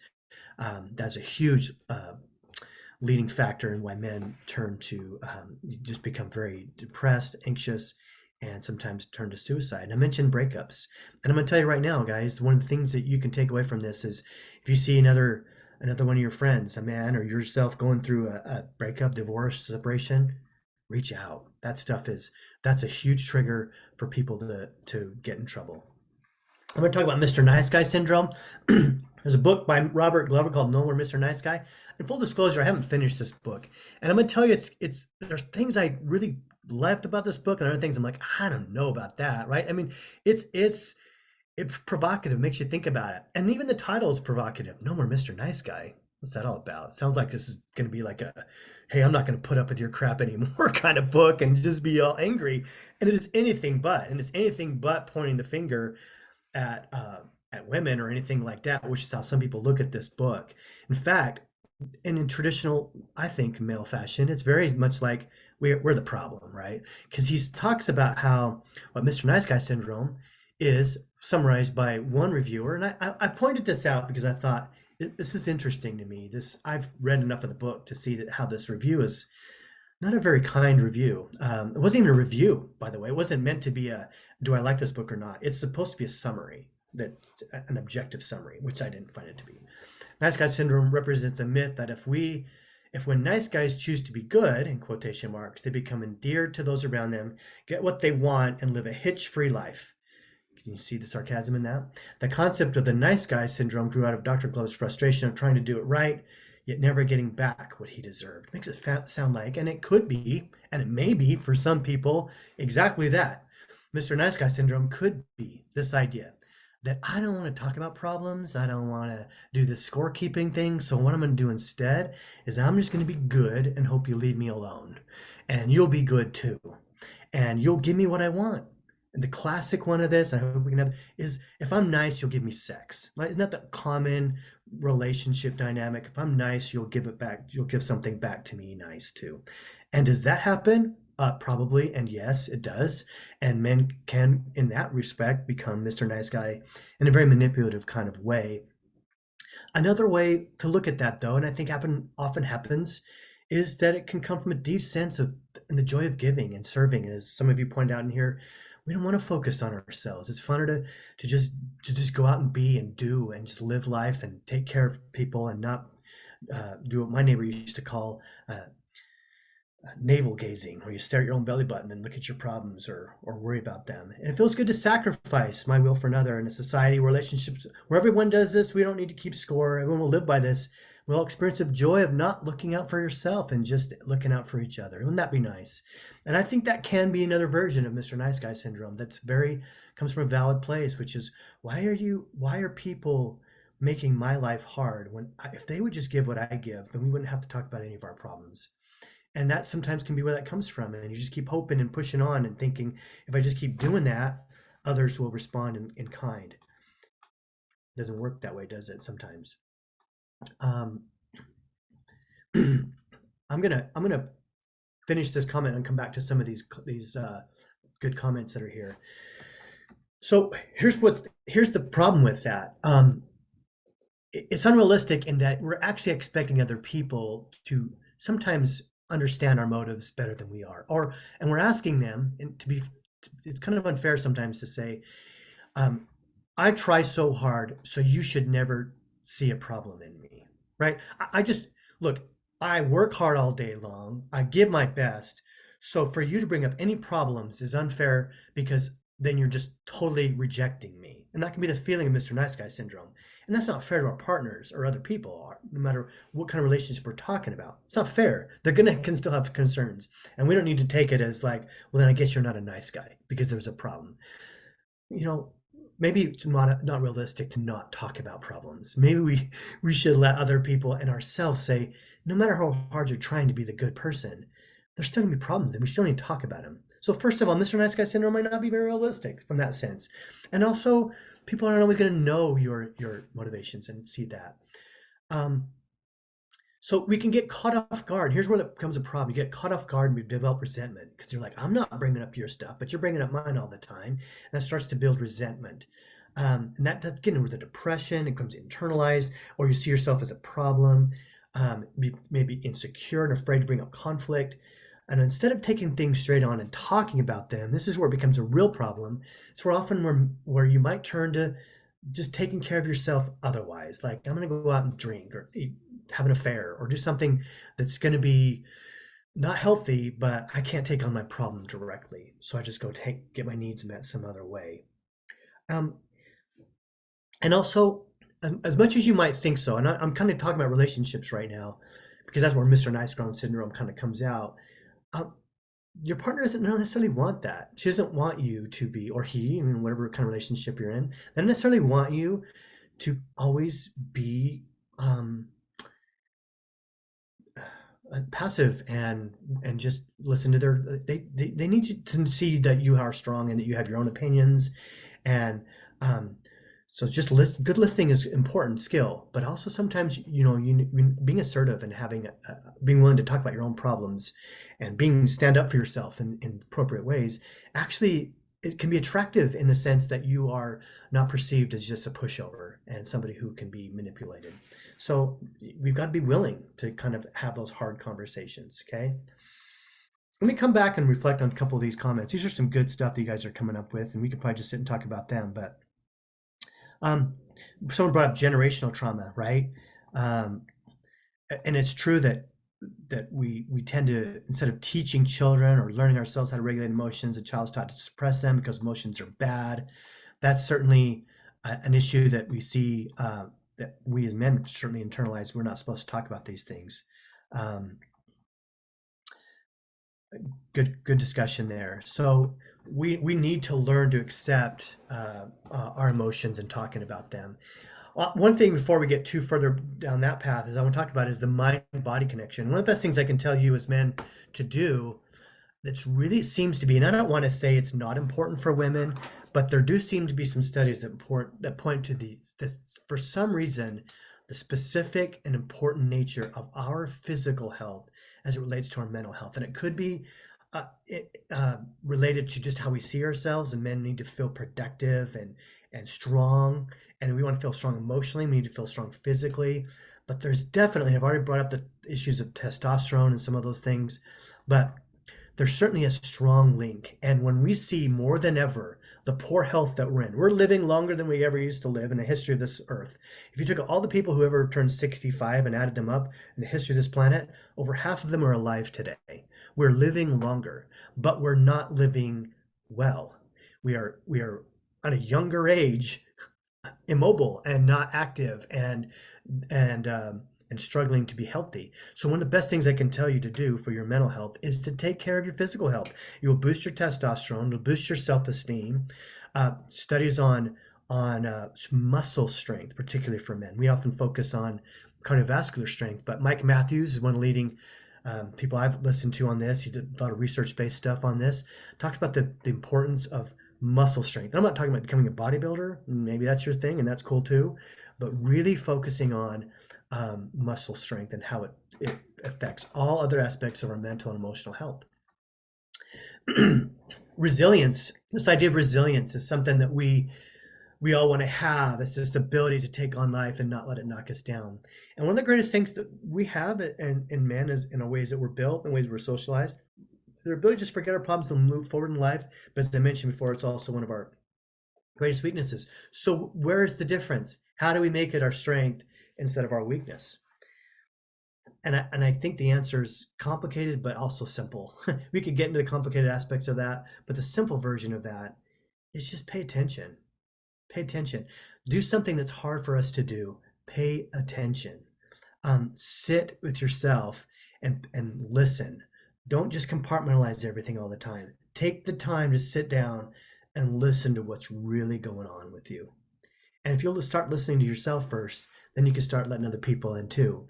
that's a huge leading factor in why men turn to just become very depressed, anxious, and sometimes turn to suicide. And I mentioned breakups. And I'm going to tell you right now, guys, one of the things that you can take away from this is if you see another one of your friends, a man or yourself, going through a breakup, divorce, separation, reach out. That's a huge trigger for people to get in trouble. I'm going to talk about Mr. Nice Guy syndrome. There's a book by Robert Glover called No More Mr. Nice Guy. In full disclosure, I haven't finished this book. And I'm going to tell you, there's things I really liked about this book, and other things I'm like, I don't know about that, right? I mean, it's provocative, makes you think about it. And even the title is provocative. No More Mr. Nice Guy. What's that all about? It sounds like this is going to be like hey, I'm not going to put up with your crap anymore kind of book and just be all angry. And it is anything but. And it's anything but pointing the finger at women or anything like that, which is how some people look at this book. In fact, and in traditional, I think, male fashion, it's very much like we're the problem, right? Because he talks about how what Mr. Nice Guy syndrome is summarized by one reviewer. And I pointed this out because I thought this is interesting to me. I've read enough of the book to see how this review is not a very kind review. It wasn't even a review, by the way. It wasn't meant to be do I like this book or not? It's supposed to be a summary, an objective summary, which I didn't find it to be. Nice Guy syndrome represents a myth that if when nice guys choose to be good, in quotation marks, they become endeared to those around them, get what they want, and live a hitch-free life. Can you see the sarcasm in that? The concept of the nice guy syndrome grew out of Dr. Glove's frustration of trying to do it right, yet never getting back what he deserved. Makes it sound like, and it could be, and it may be for some people, exactly that. Mr. Nice Guy syndrome could be this idea that I don't want to talk about problems. I don't want to do this scorekeeping thing. So what I'm going to do instead is I'm just going to be good and hope you leave me alone. And you'll be good too. And you'll give me what I want. And the classic one of this, I hope we can have, is if I'm nice, you'll give me sex. Like, isn't that the common relationship dynamic? If I'm nice, you'll give it back. You'll give something back to me nice too. And does that happen? Probably, and yes, it does. And men can, in that respect, become Mr. Nice Guy in a very manipulative kind of way. Another way to look at that, though, and I think often happens, is that it can come from a deep sense of and the joy of giving and serving. And as some of you pointed out in here, we don't want to focus on ourselves. It's funner to just go out and be and do and just live life and take care of people and not do what my neighbor used to call navel gazing, where you stare at your own belly button and look at your problems or worry about them. And it feels good to sacrifice my will for another in a society, relationships where everyone does this. We don't need to keep score. Everyone will live by this. We'll experience the joy of not looking out for yourself and just looking out for each other. Wouldn't that be nice? And I think that can be another version of Mr. Nice Guy syndrome that's comes from a valid place, which is why are people making my life hard if they would just give what I give, then we wouldn't have to talk about any of our problems. And that sometimes can be where that comes from. And you just keep hoping and pushing on and thinking, if I just keep doing that, others will respond in kind. It doesn't work that way, does it? Sometimes. I'm gonna finish this comment and come back to some of these good comments that are here. So here's the problem with that. It's unrealistic in that we're actually expecting other people to sometimes understand our motives better than we are, and we're asking them, and it's kind of unfair sometimes to say, I try so hard, so you should never see a problem in me, right? I just look, I work hard all day long, I give my best, so for you to bring up any problems is unfair because then you're just totally rejecting me. And that can be the feeling of Mr. Nice Guy syndrome. And that's not fair to our partners or other people, no matter what kind of relationship we're talking about. It's not fair. Can still have concerns. And we don't need to take it as like, well, then I guess you're not a nice guy because there's a problem. Maybe it's not realistic to not talk about problems. Maybe we should let other people and ourselves say, no matter how hard you're trying to be the good person, there's still gonna be problems and we still need to talk about them. So first of all, Mr. Nice Guy syndrome might not be very realistic from that sense. And also, people aren't always going to know your motivations and see that. So we can get caught off guard. Here's where it becomes a problem. You get caught off guard and we develop resentment because you're like, I'm not bringing up your stuff, but you're bringing up mine all the time. And that starts to build resentment. And that's getting with the depression. It becomes internalized, or you see yourself as a problem, maybe insecure and afraid to bring up conflict. And instead of taking things straight on and talking about them, this is where it becomes a real problem. It's where you might turn to just taking care of yourself otherwise. Like, I'm going to go out and drink or have an affair or do something that's going to be not healthy, but I can't take on my problem directly. So I just go get my needs met some other way. And also, as much as you might think so, and I'm kind of talking about relationships right now, because that's where Mr. Nice Guy syndrome kind of comes out. Your partner doesn't necessarily want that. She doesn't want you to be, or he, whatever kind of relationship you're in, they don't necessarily want you to always be passive and just listen to they need you to see that you are strong and that you have your own opinions. And so just good listening is an important skill, but also sometimes, being assertive and being willing to talk about your own problems and stand up for yourself in appropriate ways, actually, it can be attractive in the sense that you are not perceived as just a pushover and somebody who can be manipulated. So we've got to be willing to kind of have those hard conversations, okay? Let me come back and reflect on a couple of these comments. These are some good stuff that you guys are coming up with, and we could probably just sit and talk about them, but someone brought up generational trauma, right? And it's true that we tend to, instead of teaching children or learning ourselves how to regulate emotions, the child's taught to suppress them because emotions are bad. That's certainly an issue that we see, that we as men certainly internalize. We're not supposed to talk about these things. Good discussion there. So we need to learn to accept our emotions and talking about them. One thing before we get too further down that path is I want to talk about is the mind-body connection. One of the best things I can tell you as men to do that's really seems to be, and I don't want to say it's not important for women, but there do seem to be some studies that point to for some reason, the specific and important nature of our physical health as it relates to our mental health. And it could be related to just how we see ourselves, and men need to feel productive and strong, and we want to feel strong emotionally. We need to feel strong physically. But there's definitely, I've already brought up the issues of testosterone and some of those things, but there's certainly a strong link. And when we see more than ever the poor health that we're living longer than we ever used to live in the history of this earth. If you took all the people who ever turned 65 and added them up in the history of this planet, over half of them are alive today. We're living longer, but we're not living well. We are at a younger age, immobile and not active and and struggling to be healthy. So one of the best things I can tell you to do for your mental health is to take care of your physical health. You will boost your testosterone, you'll boost your self-esteem. Studies on muscle strength, particularly for men. We often focus on cardiovascular strength, but Mike Matthews is one of the leading people I've listened to on this. He did a lot of research-based stuff on this. Talked about the importance of muscle strength. And I'm not talking about becoming a bodybuilder. Maybe that's your thing, and that's cool too. But really focusing on muscle strength and how it affects all other aspects of our mental and emotional health. Resilience. This idea of resilience is something that we all want to have. It's this ability to take on life and not let it knock us down. And one of the greatest things that we have in men is in the ways that we're built, in ways we're socialized, their ability to just forget our problems and move forward in life. But as I mentioned before, it's also one of our greatest weaknesses. So where is the difference? How do we make it our strength instead of our weakness? And I think the answer is complicated, but also simple. We could get into the complicated aspects of that, but the simple version of that is just pay attention. Pay attention. Do something that's hard for us to do. Pay attention. Sit with yourself and listen. Don't just compartmentalize everything all the time. Take the time to sit down and listen to what's really going on with you. And if you'll just start listening to yourself first, then you can start letting other people in too.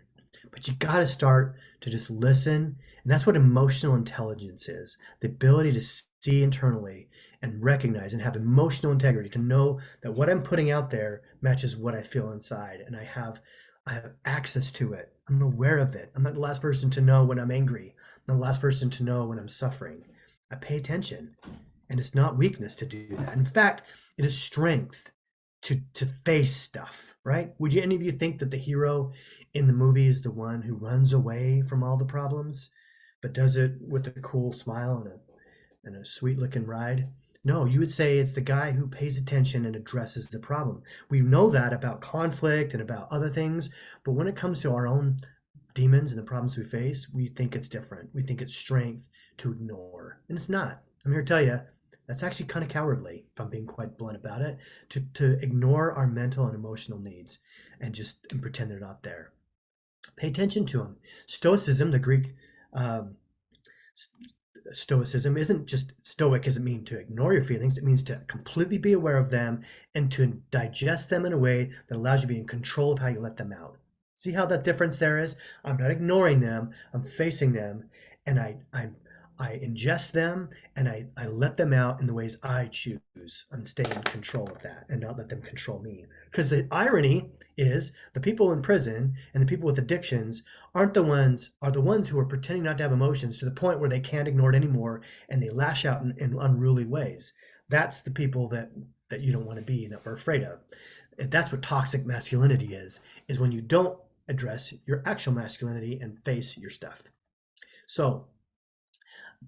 But you got to start to just listen. And that's what emotional intelligence is, the ability to see internally and recognize and have emotional integrity, to know that what I'm putting out there matches what I feel inside. And I have access to it. I'm aware of it. I'm not the last person to know when I'm angry. I'm not the last person to know when I'm suffering. I pay attention. And it's not weakness to do that. In fact, it is strength to face stuff, right? Would any of you think that the hero in the movie is the one who runs away from all the problems, but does it with a cool smile and a sweet looking ride? No, you would say it's the guy who pays attention and addresses the problem. We know that about conflict and about other things, but when it comes to our own demons and the problems we face, we think it's different. We think it's strength to ignore, and it's not. I'm here to tell you, that's actually kind of cowardly, if I'm being quite blunt about it, to ignore our mental and emotional needs and pretend they're not there. Pay attention to them. Stoicism, the Greek Stoicism, isn't just stoic doesn't mean to ignore your feelings. It means to completely be aware of them and to digest them in a way that allows you to be in control of how you let them out. See how that difference there is? I'm not ignoring them. I'm facing them, and I ingest them, and I let them out in the ways I choose. I'm staying in control of that and not let them control me. Because the irony is the people in prison and the people with addictions are the ones who are pretending not to have emotions to the point where they can't ignore it anymore and they lash out in unruly ways. That's the people that you don't want to be, that we're afraid of. That's what toxic masculinity is when you don't address your actual masculinity and face your stuff. So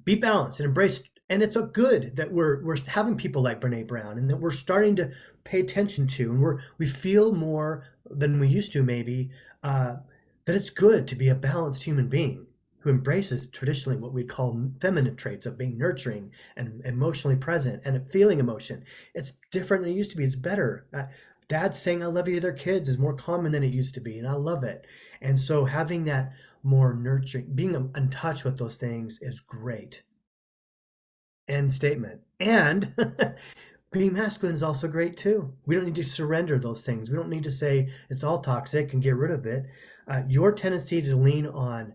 be balanced and embrace, and it's a good that we're having people like Brene Brown and that we're starting to pay attention to, and we feel more than we used to maybe that it's good to be a balanced human being who embraces traditionally what we call feminine traits of being nurturing and emotionally present and feeling emotion. It's different than it used to be. It's better. Dads saying I love you to their kids is more common than it used to be, and I love it. And so having that more nurturing, being in touch with those things is great. End statement. And being masculine is also great too. We don't need to surrender those things. We don't need to say it's all toxic and get rid of it. Your tendency to lean on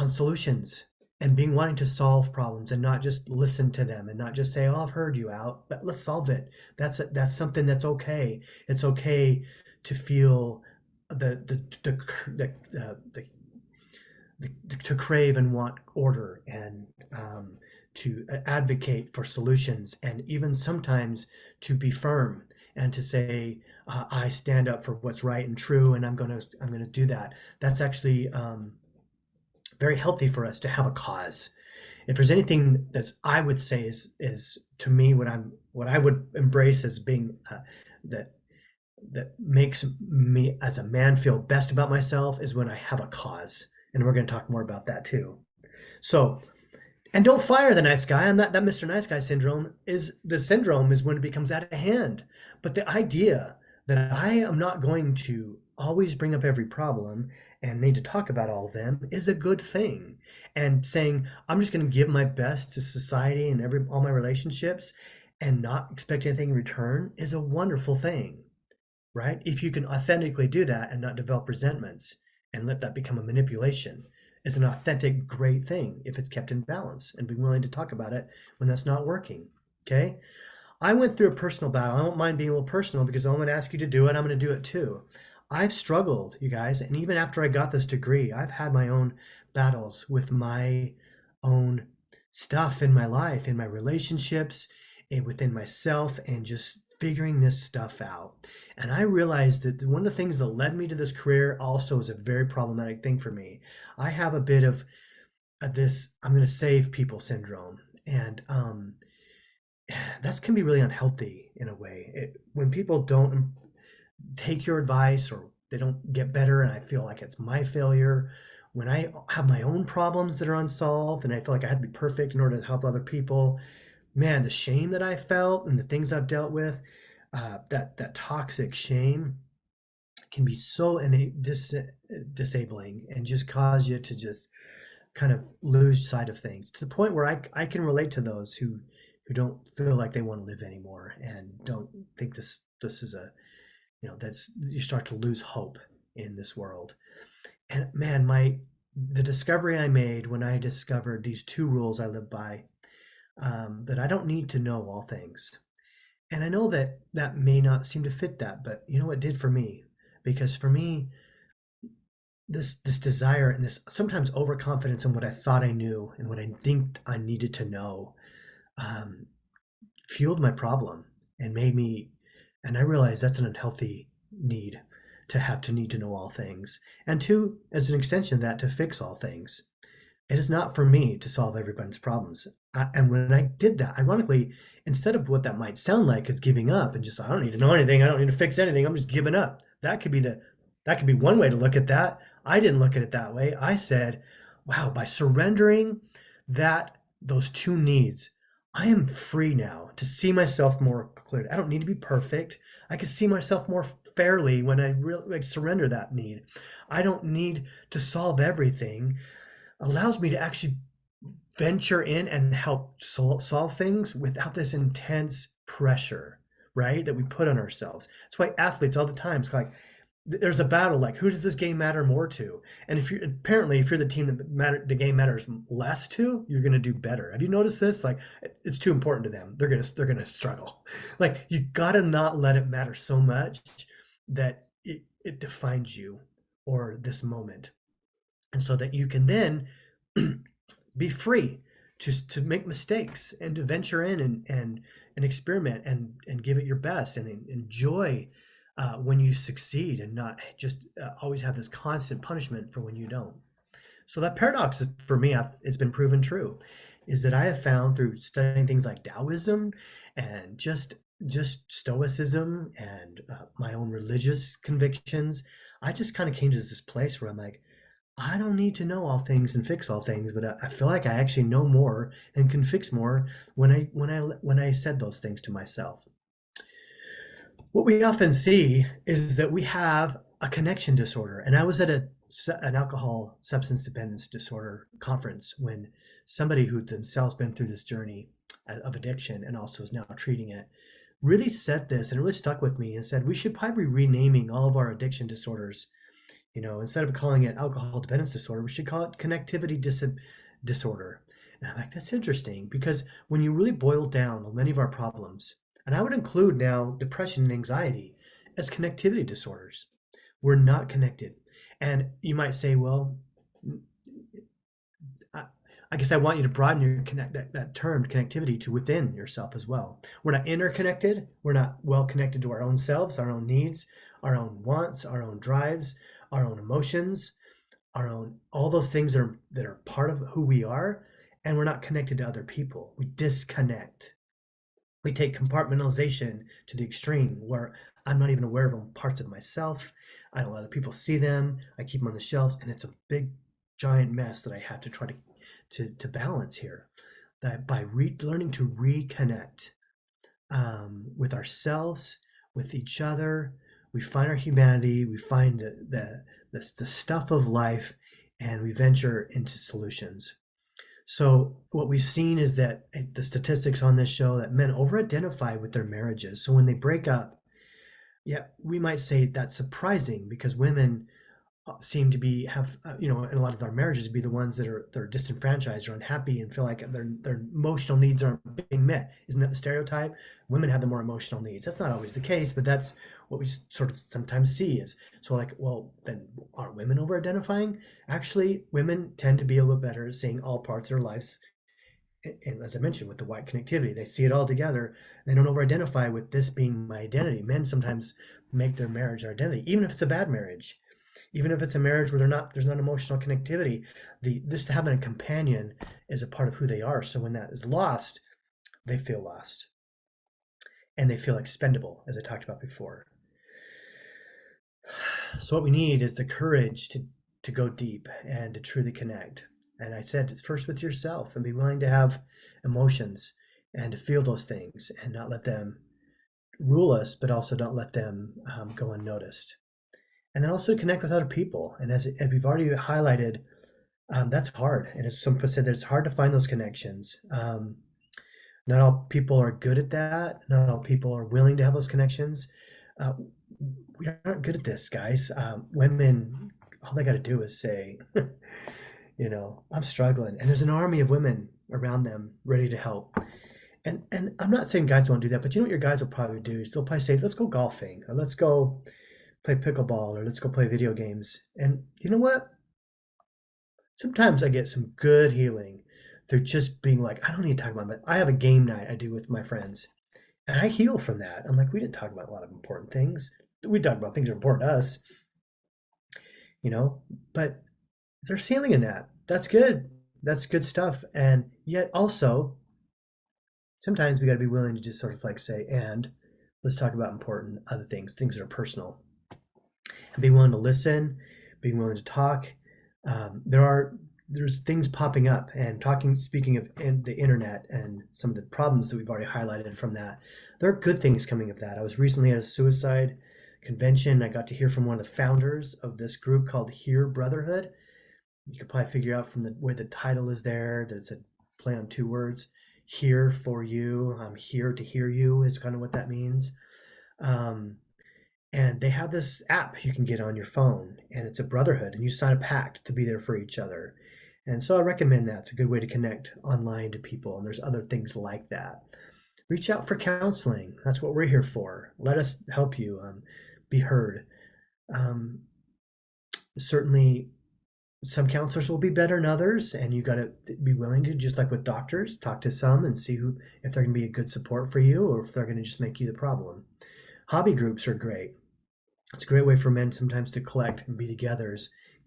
solutions and wanting to solve problems and not just listen to them and not just say, "Oh, I've heard you out," but let's solve it. That's something that's okay. It's okay to feel to crave and want order and advocate for solutions, and even sometimes to be firm and to say, I stand up for what's right and true, and I'm gonna do that. That's actually very healthy for us to have a cause. If there's anything that's I would say is to me what I would embrace as being that that makes me as a man feel best about myself is when I have a cause, and we're going to talk more about that too. So, and don't fire the nice guy. And that Mr. Nice Guy syndrome is when it becomes out of hand. But the idea that I am not going to always bring up every problem and need to talk about all of them is a good thing. And saying I'm just going to give my best to society and all my relationships and not expect anything in return is a wonderful thing, right? If you can authentically do that and not develop resentments and let that become a manipulation, is an authentic, great thing if it's kept in balance and be willing to talk about it when that's not working. Okay. I went through a personal battle. I don't mind being a little personal because I'm going to ask you to do it. I'm going to do it too. I've struggled, you guys. And even after I got this degree, I've had my own battles with my own stuff in my life, in my relationships, and within myself, and just figuring this stuff out. And I realized that one of the things that led me to this career also is a very problematic thing for me. I have a bit of this I'm going to save people syndrome. And that can be really unhealthy in a way. When people don't take your advice or they don't get better, and I feel like it's my failure. When I have my own problems that are unsolved and I feel like I had to be perfect in order to help other people, man, the shame that I felt and the things I've dealt with, that toxic shame can be so disabling and just cause you to just kind of lose sight of things to the point where I can relate to those who don't feel like they want to live anymore and don't think this is a, that's, you start to lose hope in this world. And man, the discovery I made when I discovered these two rules I live by, that I don't need to know all things. And I know that that may not seem to fit that, but you know what it did for me? Because for me, this desire and this sometimes overconfidence in what I thought I knew and what I think I needed to know, fueled my problem and made me, and I realized that's an unhealthy need to need to know all things. And two, as an extension of that, to fix all things. It is not for me to solve everybody's problems. And when I did that, ironically, instead of what that might sound like is giving up and just, I don't need to know anything, I don't need to fix anything, I'm just giving up. That could be one way to look at that. I didn't look at it that way. I said, wow, by surrendering those two needs, I am free now to see myself more clearly. I don't need to be perfect. I can see myself more fairly when I really surrender that need. I don't need to solve everything. Allows me to actually venture in and help solve things without this intense pressure, right? That we put on ourselves. That's why athletes all the time, it's like, there's a battle, like, who does this game matter more to? And if you're the team that the game matters less to, you're going to do better. Have you noticed this? Like, it's too important to them. They're going to struggle. Like, you got to not let it matter so much that it defines you or this moment. And so that you can then be free to make mistakes and to venture in and experiment and give it your best and enjoy when you succeed and not just always have this constant punishment for when you don't. So that paradox is, for me, it's been proven true, is that I have found through studying things like Taoism and just Stoicism and my own religious convictions, I just kind of came to this place where I'm like, I don't need to know all things and fix all things, but I feel like I actually know more and can fix more when I said those things to myself. What we often see is that we have a connection disorder. And I was at an alcohol substance dependence disorder conference when somebody who themselves been through this journey of addiction and also is now treating it really said this, and it really stuck with me, and said we should probably be renaming all of our addiction disorders. Instead of calling it alcohol dependence disorder, we should call it connectivity disorder. And I'm like, that's interesting, because when you really boil down many of our problems, and I would include now depression and anxiety as connectivity disorders, we're not connected. And you might say, well, I guess I want you to broaden your that term connectivity to within yourself as well. We're not interconnected. We're not well connected to our own selves, our own needs, our own wants, our own drives, our own emotions, our own all those things that are part of who we are, and we're not connected to other people. We disconnect. We take compartmentalization to the extreme where I'm not even aware of parts of myself. I don't let other people see them. I keep them on the shelves, and it's a big, giant mess that I have to try to balance here. That by learning to reconnect with ourselves, with each other, we find our humanity, we find the stuff of life, and we venture into solutions. So what we've seen is that the statistics on this show that men over-identify with their marriages. So when they break up, yeah, we might say that's surprising because women seem to be have in a lot of our marriages be the ones that are they're disenfranchised or unhappy and feel like their emotional needs aren't being met. Isn't that the stereotype? Women have the more emotional needs. That's not always the case, but that's what we sort of sometimes see is so like, well, then aren't women over identifying? Actually, women tend to be a little bit better at seeing all parts of their lives. And as I mentioned, with the white connectivity, they see it all together. They don't over identify with this being my identity. Men sometimes make their marriage their identity, even if it's a bad marriage, even if it's a marriage where there's not emotional connectivity. Just having a companion is a part of who they are. So when that is lost, they feel lost and they feel expendable, as I talked about before. So what we need is the courage to go deep and to truly connect. And I said it's first with yourself and be willing to have emotions and to feel those things and not let them rule us, but also don't let them go unnoticed. And then also connect with other people. And as we've already highlighted, that's hard. And as some people said, it's hard to find those connections. Not all people are good at that. Not all people are willing to have those connections. We aren't good at this, guys. Women, all they got to do is say, I'm struggling. And there's an army of women around them ready to help. And I'm not saying guys won't do that, but you know what your guys will probably do is they'll probably say, let's go golfing or let's go play pickleball or let's go play video games. And you know what? Sometimes I get some good healing through just being like, I don't need to talk about it. I have a game night I do with my friends and I heal from that. I'm like, we didn't talk about a lot of important things. We talked about things that are important to us, but there's healing in that. That's good. That's good stuff. And yet also, sometimes we got to be willing to just sort of like say, and let's talk about important other things that are personal. And be willing to listen, being willing to talk. There's things popping up and speaking of the internet and some of the problems that we've already highlighted from that. There are good things coming of that. I was recently at a suicide convention. I got to hear from one of the founders of this group called Hear Brotherhood. You could probably figure out from the way the title is there that it's a play on two words. Here for you. I'm here to hear you is kind of what that means. And they have this app you can get on your phone, and it's a brotherhood, and you sign a pact to be there for each other. And so I recommend that. It's a good way to connect online to people, and there's other things like that. Reach out for counseling. That's what we're here for. Let us help you be heard. Certainly, some counselors will be better than others, and you got to be willing to, just like with doctors, talk to some and see if they're going to be a good support for you or if they're going to just make you the problem. Hobby groups are great. It's a great way for men sometimes to collect and be together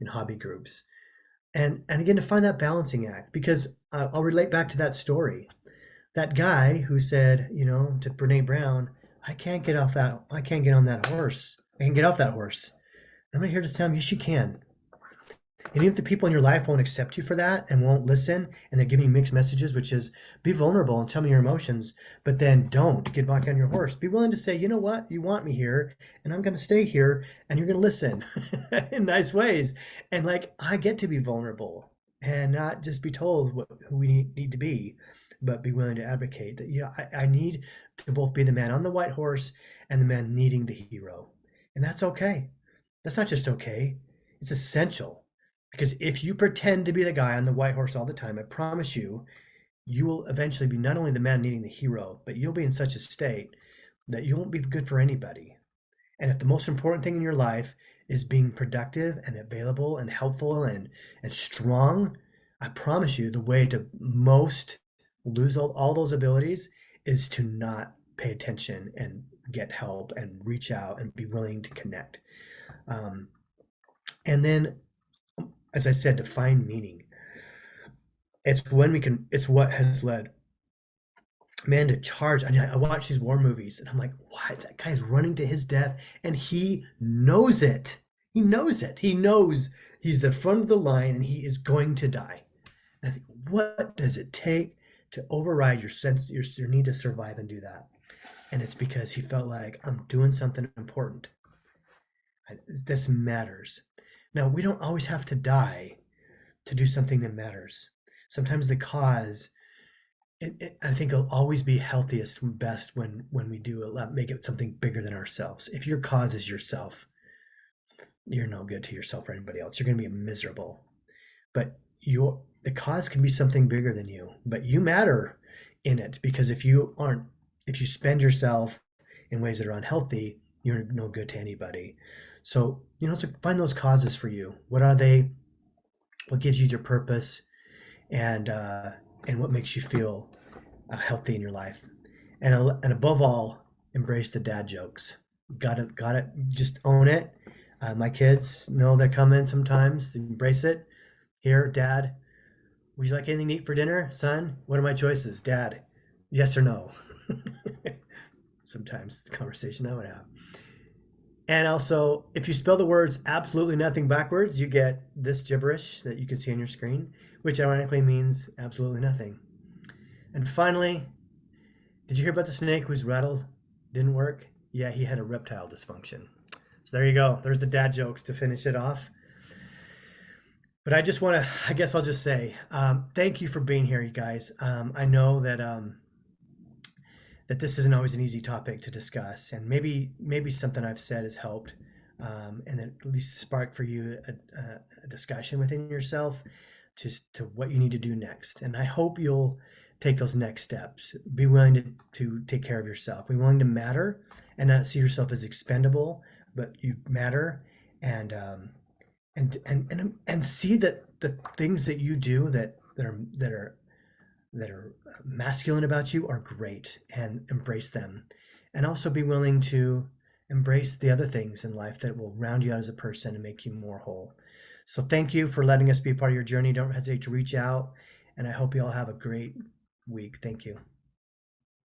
in hobby groups. And again, to find that balancing act, because I'll relate back to that story. That guy who said, to Brene Brown, I can't get on that horse. I can get off that horse. I'm here to tell him, yes, you can. And even if the people in your life won't accept you for that and won't listen, and they're giving you mixed messages, which is be vulnerable and tell me your emotions, but then don't get back on your horse. Be willing to say, you know what, you want me here, and I'm going to stay here, and you're going to listen in nice ways. And I get to be vulnerable and not just be told who we need to be, but be willing to advocate that, I need to both be the man on the white horse and the man needing the hero. And that's okay. That's not just okay. It's essential. Because if you pretend to be the guy on the white horse all the time, I promise you will eventually be not only the man needing the hero, but you'll be in such a state that you won't be good for anybody. And if the most important thing in your life is being productive and available and helpful and strong, I promise you, the way to most lose all those abilities is to not pay attention and get help and reach out and be willing to connect. Um, and then, as I said, to find meaning. It's what has led man to charge. I watch these war movies and I'm like, why? That guy's running to his death and he knows it. He knows it. He knows he's the front of the line and he is going to die. And I think, what does it take to override your need to survive and do that? And it's because he felt like, I'm doing something important. This matters. Now, we don't always have to die to do something that matters. Sometimes the cause, I think it'll always be healthiest and best when we do make it something bigger than ourselves. If your cause is yourself, you're no good to yourself or anybody else. You're going to be miserable. But the cause can be something bigger than you, but you matter in it, because if you spend yourself in ways that are unhealthy, you're no good to anybody. So, so find those causes for you. What are they? What gives you your purpose? And what makes you feel healthy in your life? And above all, embrace the dad jokes. Got it. Just own it. My kids know they come in sometimes. Embrace it. Here, Dad, would you like anything to eat for dinner? Son, what are my choices? Dad, yes or no? Sometimes the conversation I would have. And also, if you spell the words absolutely nothing backwards, you get this gibberish that you can see on your screen, which ironically means absolutely nothing. And finally, did you hear about the snake whose rattle didn't work? Yeah, he had a reptile dysfunction. So there you go. There's the dad jokes to finish it off. But I guess I'll just say, thank you for being here, you guys. I know that that this isn't always an easy topic to discuss, and maybe something I've said has helped, and then at least spark for you a discussion within yourself to what you need to do next. And I hope you'll take those next steps. Be willing to take care of yourself. Be willing to matter and not see yourself as expendable, but you matter, and see that the things that you do that are masculine about you are great, and embrace them. And also be willing to embrace the other things in life that will round you out as a person and make you more whole. So thank you for letting us be a part of your journey. Don't hesitate to reach out, and I hope you all have a great week. Thank you.